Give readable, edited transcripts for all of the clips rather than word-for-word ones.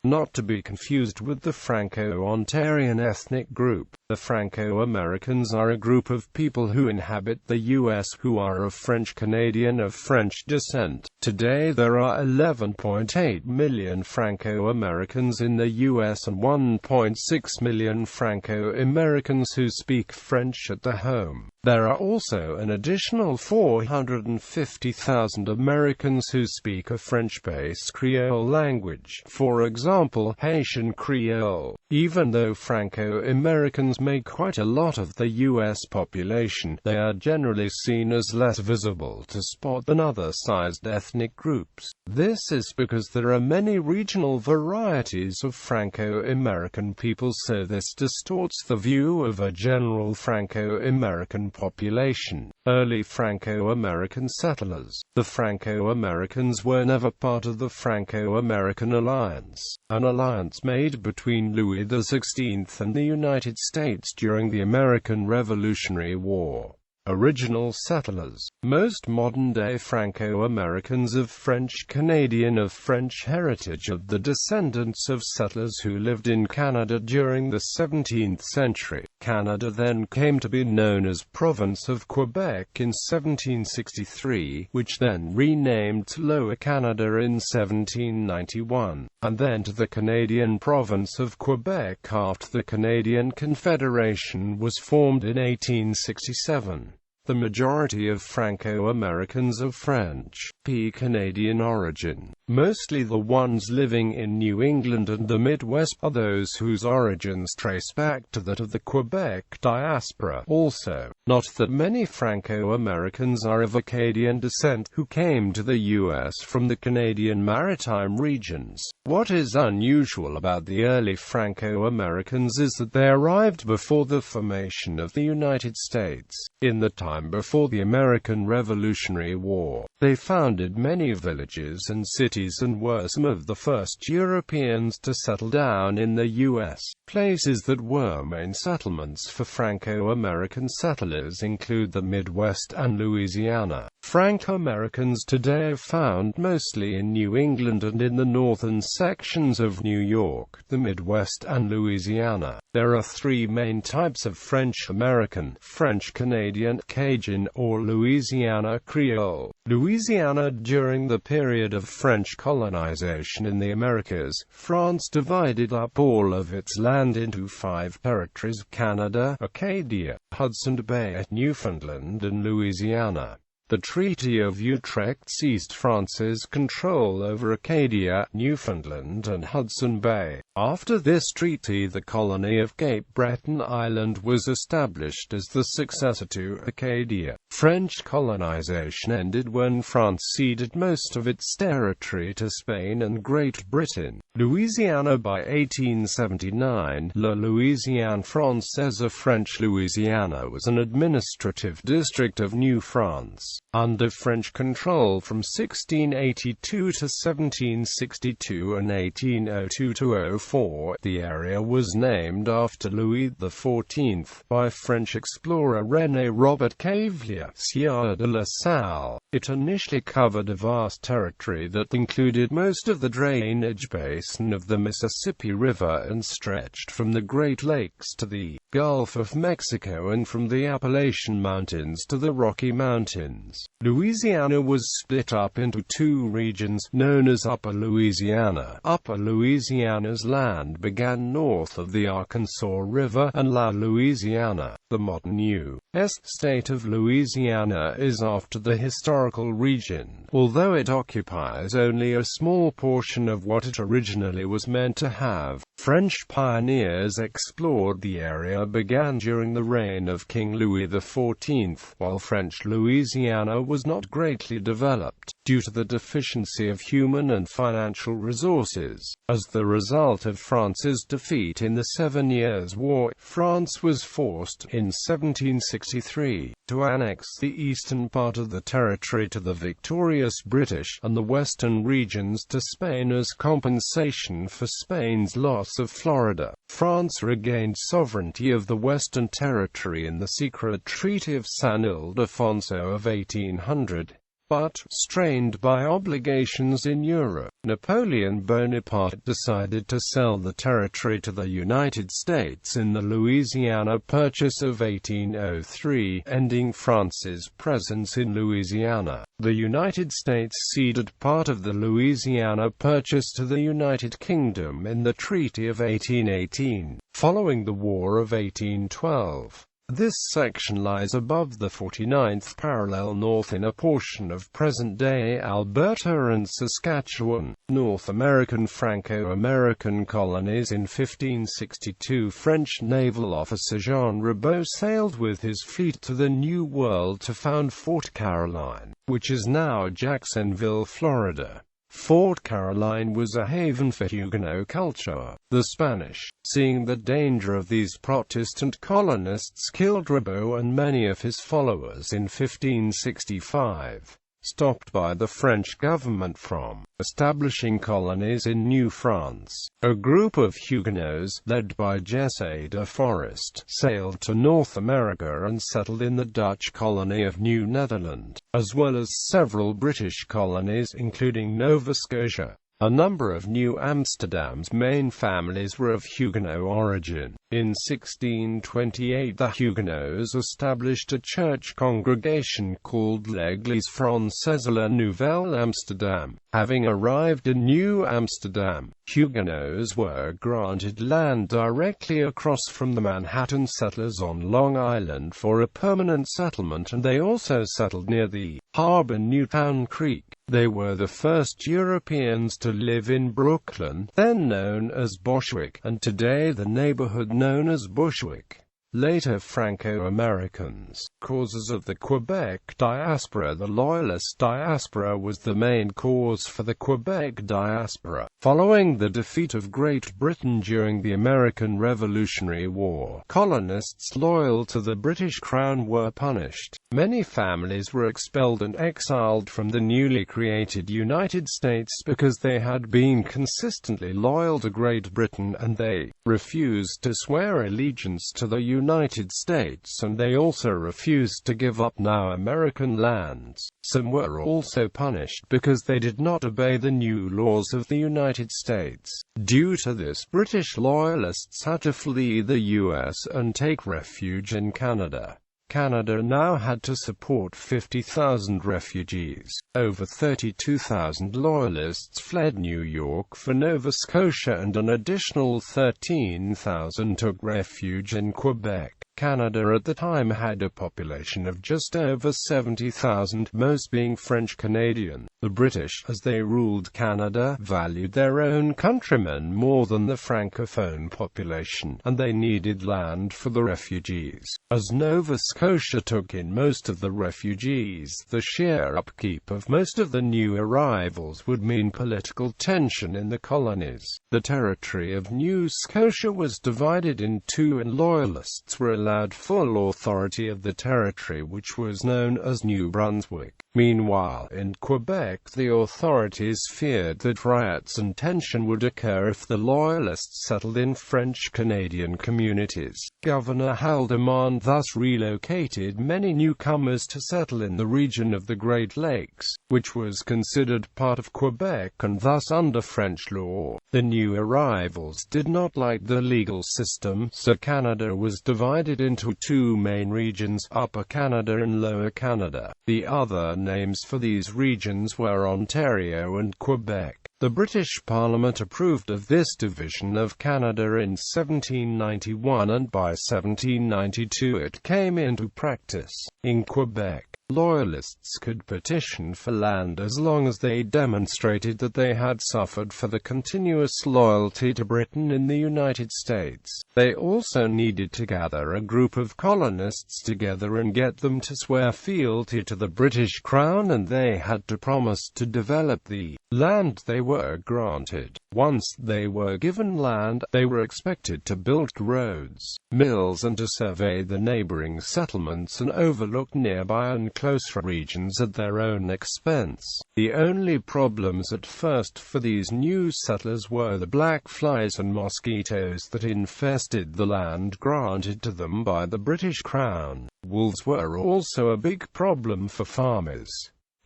not to be confused with the Franco-Ontarian ethnic group. The Franco-Americans are a group of people who inhabit the U.S. who are of French-Canadian of French descent. Today there are 11.8 million Franco-Americans in the U.S. and 1.6 million Franco-Americans who speak French at the home. There are also an additional 450,000 Americans who speak a French-based Creole language, for example, Haitian Creole. Even though Franco-Americans make quite a lot of the U.S. population, they are generally seen as less visible to spot than other sized ethnic groups. This is because there are many regional varieties of Franco-American people, so this distorts the view of a general Franco-American population. Early Franco-American settlers. The Franco-Americans were never part of the Franco-American Alliance, an alliance made between Louis XVI and the United States during the American Revolutionary War. Original settlers. Most modern-day Franco-Americans of French-Canadian of French heritage are the descendants of settlers who lived in Canada during the 17th century. Canada then came to be known as Province of Quebec in 1763, which then renamed to Lower Canada in 1791, and then to the Canadian Province of Quebec after the Canadian Confederation was formed in 1867. The majority of Franco-Americans of French-Canadian origin, mostly the ones living in New England and the Midwest, are those whose origins trace back to that of the Quebec Diaspora. Also, not that many Franco-Americans are of Acadian descent, who came to the U.S. from the Canadian maritime regions. What is unusual about the early Franco-Americans is that they arrived before the formation of the United States. In the time before the American Revolutionary War, they founded many villages and cities and were some of the first Europeans to settle down in the U.S. Places that were main settlements for Franco-American settlers include the Midwest and Louisiana. Franco-Americans today are found mostly in New England and in the northern sections of New York, the Midwest and Louisiana. There are three main types of French-American: French-Canadian, Cajun, or Louisiana Creole. Louisiana. During the period of French colonization in the Americas, France divided up all of its land into 5 territories: Canada, Acadia, Hudson Bay, Newfoundland and Louisiana. The Treaty of Utrecht seized France's control over Acadia, Newfoundland and Hudson Bay. After this treaty, the colony of Cape Breton Island was established as the successor to Acadia. French colonization ended when France ceded most of its territory to Spain and Great Britain. Louisiana. By 1879, La Louisiane Française, French Louisiana, was an administrative district of New France, under French control from 1682 to 1762 and 1802 to 04. The area was named after Louis XIV by French explorer René Robert Cavelier, Sieur de La Salle. It initially covered a vast territory that included most of the drainage basin of the Mississippi River and stretched from the Great Lakes to the Gulf of Mexico and from the Appalachian Mountains to the Rocky Mountains. Louisiana was split up into 2 regions, known as Upper Louisiana. Upper Louisiana's land began north of the Arkansas River, and La Louisiana, the modern U.S. state of Louisiana, is after the historical region, although it occupies only a small portion of what it originally was meant to have. French pioneers explored the area began during the reign of King Louis XIV, while French Louisiana was not greatly developed, due to the deficiency of human and financial resources. As the result of France's defeat in the 7 Years' War, France was forced, in 1763, to annex the eastern part of the territory to the victorious British, and the western regions to Spain as compensation for Spain's loss of Florida. France regained sovereignty of the Western Territory in the secret Treaty of San Ildefonso of 1800. But, strained by obligations in Europe, Napoleon Bonaparte decided to sell the territory to the United States in the Louisiana Purchase of 1803, ending France's presence in Louisiana. The United States ceded part of the Louisiana Purchase to the United Kingdom in the Treaty of 1818, following the War of 1812. This section lies above the 49th parallel north in a portion of present-day Alberta and Saskatchewan. North American Franco-American colonies. In 1562, French naval officer Jean Ribault sailed with his fleet to the New World to found Fort Caroline, which is now Jacksonville, Florida. Fort Caroline was a haven for Huguenot culture. The Spanish, seeing the danger of these Protestant colonists, killed Ribault and many of his followers in 1565. Stopped by the French government from establishing colonies in New France, a group of Huguenots, led by Jesse de Forest, sailed to North America and settled in the Dutch colony of New Netherland, as well as several British colonies including Nova Scotia. A number of New Amsterdam's main families were of Huguenot origin. In 1628 the Huguenots established a church congregation called l'Église française La Nouvelle Amsterdam. Having arrived in New Amsterdam, Huguenots were granted land directly across from the Manhattan settlers on Long Island for a permanent settlement, and they also settled near the harbor Newtown Creek. They were the first Europeans to live in Brooklyn, then known as Bushwick, and today the neighborhood known as Bushwick. Later Franco-Americans. Causes of the Quebec Diaspora. The Loyalist diaspora was the main cause for the Quebec Diaspora. Following the defeat of Great Britain during the American Revolutionary War, colonists loyal to the British Crown were punished. Many families were expelled and exiled from the newly created United States because they had been consistently loyal to Great Britain, and they refused to swear allegiance to the United States, and they also refused to give up now American lands. Some were also punished because they did not obey the new laws of the United States. Due to this, British loyalists had to flee the U.S. and take refuge in Canada. Canada now had to support 50,000 refugees. Over 32,000 Loyalists fled New York for Nova Scotia, and an additional 13,000 took refuge in Quebec. Canada at the time had a population of just over 70,000, most being French-Canadian. The British, as they ruled Canada, valued their own countrymen more than the Francophone population, and they needed land for the refugees. As Nova Scotia took in most of the refugees, the sheer upkeep of most of the new arrivals would mean political tension in the colonies. The territory of New Scotia was divided in two, and Loyalists were allowed full authority of the territory, which was known as New Brunswick. Meanwhile, in Quebec, the authorities feared that riots and tension would occur if the Loyalists settled in French-Canadian communities. Governor Haldimand thus relocated many newcomers to settle in the region of the Great Lakes, which was considered part of Quebec and thus under French law. The new arrivals did not like the legal system, so Canada was divided into two main regions, Upper Canada and Lower Canada. The other names for these regions were Ontario and Quebec. The British Parliament approved of this division of Canada in 1791, and by 1792 it came into practice. In Quebec, Loyalists could petition for land as long as they demonstrated that they had suffered for the continuous loyalty to Britain in the United States. They also needed to gather a group of colonists together and get them to swear fealty to the British Crown, and they had to promise to develop the land they were granted. Once they were given land, they were expected to build roads, mills, and to survey the neighboring settlements and overlook nearby and closer regions at their own expense. The only problems at first for these new settlers were the black flies and mosquitoes that infested the land granted to them by the British Crown. Wolves were also a big problem for farmers.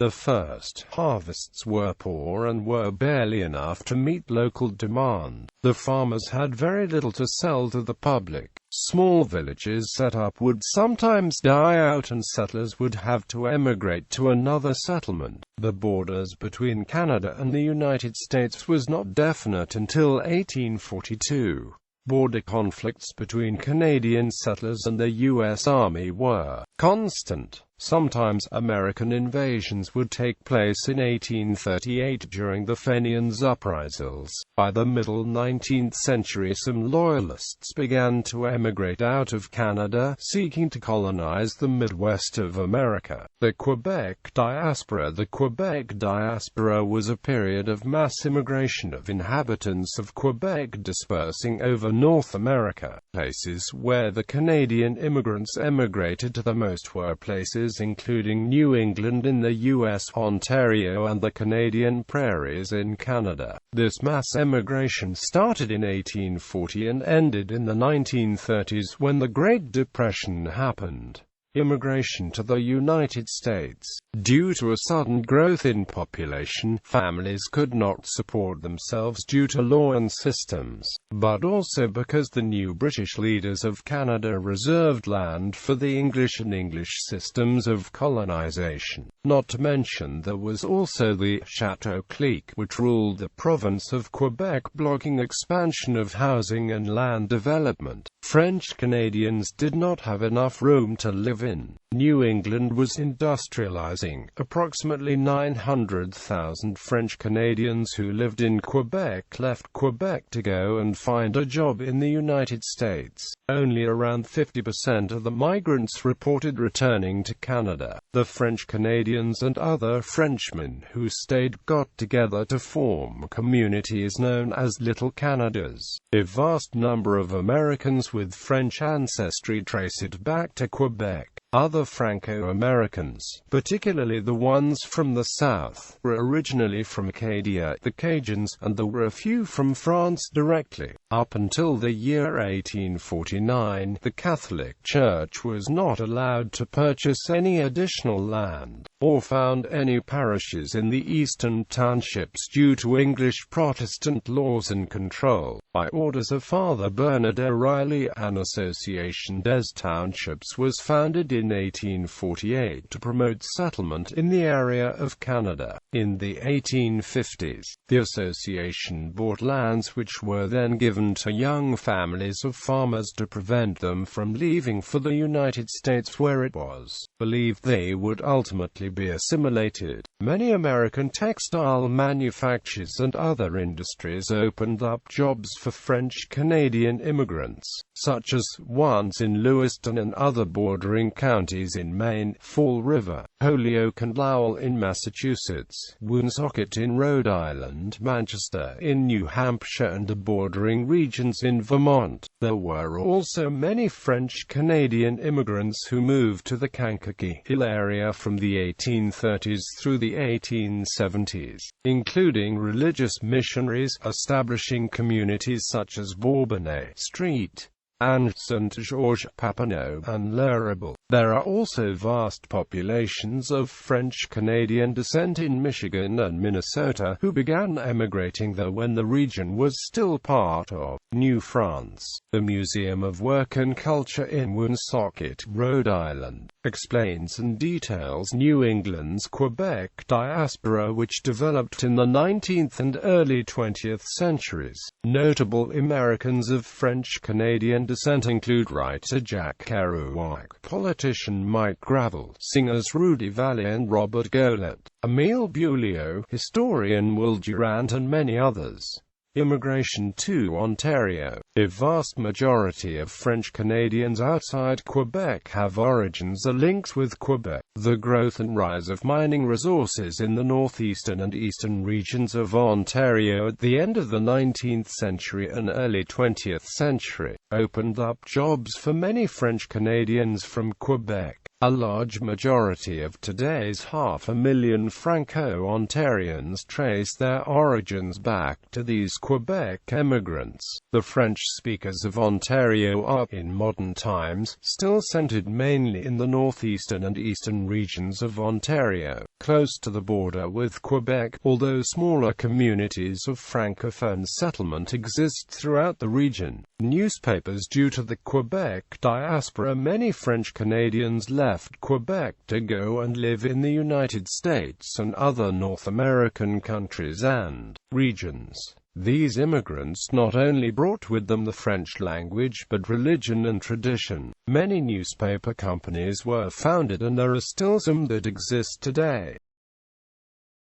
The first harvests were poor and were barely enough to meet local demand. The farmers had very little to sell to the public. Small villages set up would sometimes die out and settlers would have to emigrate to another settlement. The borders between Canada and the United States was not definite until 1842. Border conflicts between Canadian settlers and the U.S. Army were constant. Sometimes American invasions would take place in 1838 during the Fenians' uprisals. By the middle 19th century, some Loyalists began to emigrate out of Canada, seeking to colonize the Midwest of America. The Quebec Diaspora. The Quebec Diaspora was a period of mass immigration of inhabitants of Quebec dispersing over North America. Places where the Canadian immigrants emigrated to the most were places including New England in the U.S., Ontario, and the Canadian prairies in Canada. This mass emigration started in 1840 and ended in the 1930s when the Great Depression happened. Immigration to the United States. Due to a sudden growth in population, families could not support themselves due to law and systems, but also because the new British leaders of Canada reserved land for the English and English systems of colonization. Not to mention there was also the Chateau clique, which ruled the province of Quebec, blocking expansion of housing and land development. French Canadians did not have enough room to live in. New England was industrializing. Approximately 900,000 French Canadians who lived in Quebec left Quebec to go and find a job in the United States. Only around 50% of the migrants reported returning to Canada. The French Canadians and other Frenchmen who stayed got together to form communities known as Little Canadas. A vast number of Americans with French ancestry trace it back to Quebec. Other Franco-Americans, particularly the ones from the south, were originally from Acadia, the Cajuns, and there were a few from France directly. Up until the year 1849, the Catholic Church was not allowed to purchase any additional land, or found any parishes in the eastern townships due to English Protestant laws and control. By orders of Father Bernard O'Reilly, an association des townships was founded in 1848 to promote settlement in the area of Canada. In the 1850s, the association bought lands which were then given to young families of farmers to prevent them from leaving for the United States, where it was believed they would ultimately be assimilated. Many American textile manufacturers and other industries opened up jobs for French Canadian immigrants, such as ones in Lewiston and other bordering counties in Maine, Fall River, Holyoke and Lowell in Massachusetts, Woonsocket in Rhode Island, Manchester in New Hampshire, and the bordering regions in Vermont. There were also many French Canadian immigrants who moved to the Kankakee Hill area from the 1830s through the 1870s, including religious missionaries establishing communities such as Bourbonnais Street and St. George, Papineau, and L'Arable. There are also vast populations of French Canadian descent in Michigan and Minnesota who began emigrating there when the region was still part of New France. The Museum of Work and Culture in Woonsocket, Rhode Island, explains and details New England's Quebec diaspora, which developed in the 19th and early 20th centuries. Notable Americans of French Canadian descent include writer Jack Kerouac, politician Mike Gravel, singers Rudy Vallée and Robert Goulet, Émile Beaulieu, historian Will Durant, and many others. Immigration to Ontario. A vast majority of French Canadians outside Quebec have origins linked with Quebec. The growth and rise of mining resources in the northeastern and eastern regions of Ontario at the end of the 19th century and early 20th century opened up jobs for many French Canadians from Quebec. A large majority of today's 500,000 Franco-Ontarians trace their origins back to these Quebec immigrants. The French speakers of Ontario are, in modern times, still centered mainly in the northeastern and eastern regions of Ontario, close to the border with Quebec, although smaller communities of Francophone settlement exist throughout the region. Newspapers. Due to the Quebec Diaspora, many French Canadians left Quebec to go and live in the United States and other North American countries and regions. These immigrants not only brought with them the French language but religion and tradition. Many newspaper companies were founded, and there are still some that exist today.